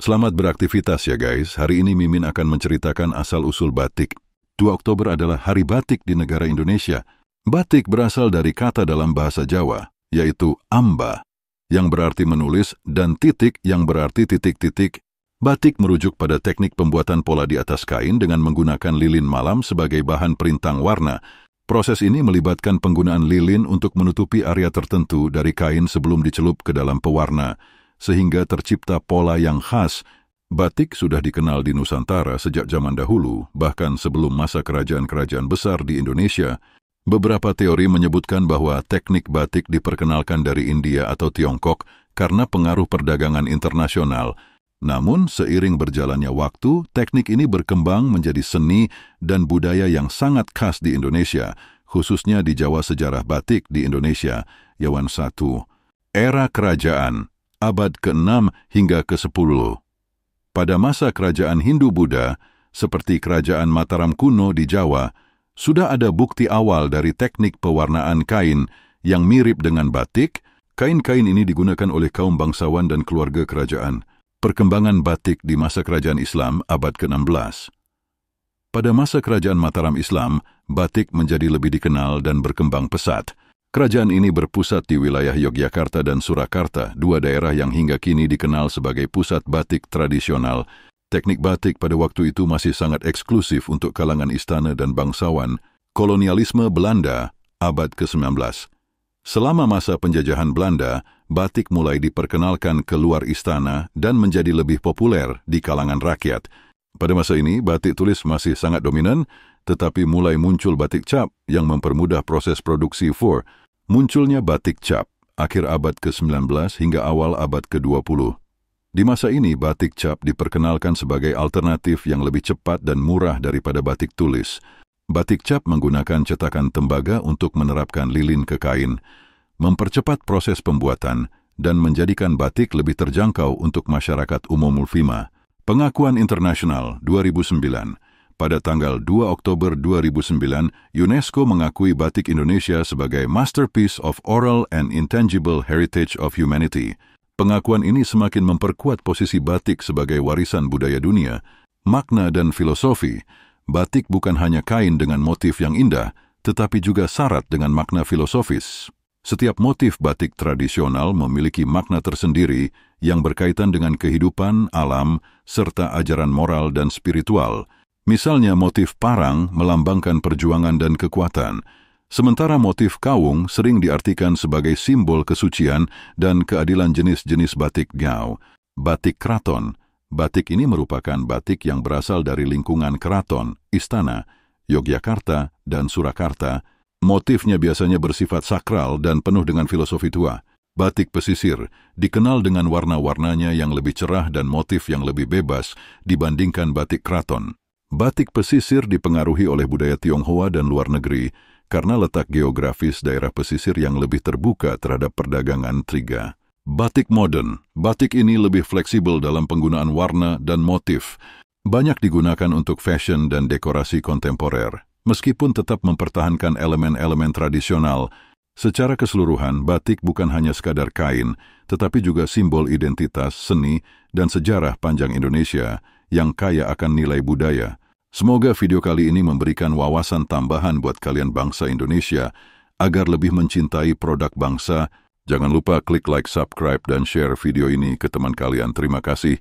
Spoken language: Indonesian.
Selamat beraktivitas ya guys, hari ini Mimin akan menceritakan asal-usul batik. 2 Oktober adalah Hari Batik di negara Indonesia. Batik berasal dari kata dalam bahasa Jawa, yaitu amba, yang berarti menulis, dan titik yang berarti titik-titik. Batik merujuk pada teknik pembuatan pola di atas kain dengan menggunakan lilin malam sebagai bahan perintang warna. Proses ini melibatkan penggunaan lilin untuk menutupi area tertentu dari kain sebelum dicelup ke dalam pewarna, sehingga tercipta pola yang khas. Batik sudah dikenal di Nusantara sejak zaman dahulu, bahkan sebelum masa kerajaan-kerajaan besar di Indonesia. Beberapa teori menyebutkan bahwa teknik batik diperkenalkan dari India atau Tiongkok karena pengaruh perdagangan internasional. Namun, seiring berjalannya waktu, teknik ini berkembang menjadi seni dan budaya yang sangat khas di Indonesia, khususnya di Jawa Sejarah Batik di Indonesia, Yawan 1. Era Kerajaan abad ke-6 hingga ke-10. Pada masa kerajaan Hindu-Buddha, seperti kerajaan Mataram kuno di Jawa, sudah ada bukti awal dari teknik pewarnaan kain yang mirip dengan batik. Kain-kain ini digunakan oleh kaum bangsawan dan keluarga kerajaan. Perkembangan batik di masa kerajaan Islam abad ke-16. Pada masa kerajaan Mataram Islam, batik menjadi lebih dikenal dan berkembang pesat. Kerajaan ini berpusat di wilayah Yogyakarta dan Surakarta, dua daerah yang hingga kini dikenal sebagai pusat batik tradisional. Teknik batik pada waktu itu masih sangat eksklusif untuk kalangan istana dan bangsawan. Kolonialisme Belanda, abad ke-19. Selama masa penjajahan Belanda, batik mulai diperkenalkan keluar istana dan menjadi lebih populer di kalangan rakyat. Pada masa ini, batik tulis masih sangat dominan, tetapi mulai muncul batik cap yang mempermudah proses produksi. Munculnya batik cap akhir abad ke-19 hingga awal abad ke-20. Di masa ini, batik cap diperkenalkan sebagai alternatif yang lebih cepat dan murah daripada batik tulis. Batik cap menggunakan cetakan tembaga untuk menerapkan lilin ke kain, mempercepat proses pembuatan, dan menjadikan batik lebih terjangkau untuk masyarakat umum muslimah. Pengakuan internasional 2009. Pada tanggal 2 Oktober 2009, UNESCO mengakui batik Indonesia sebagai Masterpiece of Oral and Intangible Heritage of Humanity. Pengakuan ini semakin memperkuat posisi batik sebagai warisan budaya dunia. Makna dan filosofi. Batik bukan hanya kain dengan motif yang indah, tetapi juga syarat dengan makna filosofis. Setiap motif batik tradisional memiliki makna tersendiri yang berkaitan dengan kehidupan, alam, serta ajaran moral dan spiritual. Misalnya motif parang melambangkan perjuangan dan kekuatan, sementara motif kawung sering diartikan sebagai simbol kesucian dan keadilan. Jenis-jenis batik Gao. Batik keraton. Batik ini merupakan batik yang berasal dari lingkungan keraton, istana, Yogyakarta, dan Surakarta. Motifnya biasanya bersifat sakral dan penuh dengan filosofi tua. Batik pesisir dikenal dengan warna-warnanya yang lebih cerah dan motif yang lebih bebas dibandingkan batik keraton. Batik pesisir dipengaruhi oleh budaya Tionghoa dan luar negeri karena letak geografis daerah pesisir yang lebih terbuka terhadap perdagangan triga. Batik modern. Batik ini lebih fleksibel dalam penggunaan warna dan motif. Banyak digunakan untuk fashion dan dekorasi kontemporer, meskipun tetap mempertahankan elemen-elemen tradisional. Secara keseluruhan, batik bukan hanya sekadar kain, tetapi juga simbol identitas, seni, dan sejarah panjang Indonesia yang kaya akan nilai budaya. Semoga video kali ini memberikan wawasan tambahan buat kalian bangsa Indonesia agar lebih mencintai produk bangsa. Jangan lupa klik like, subscribe, dan share video ini ke teman kalian. Terima kasih.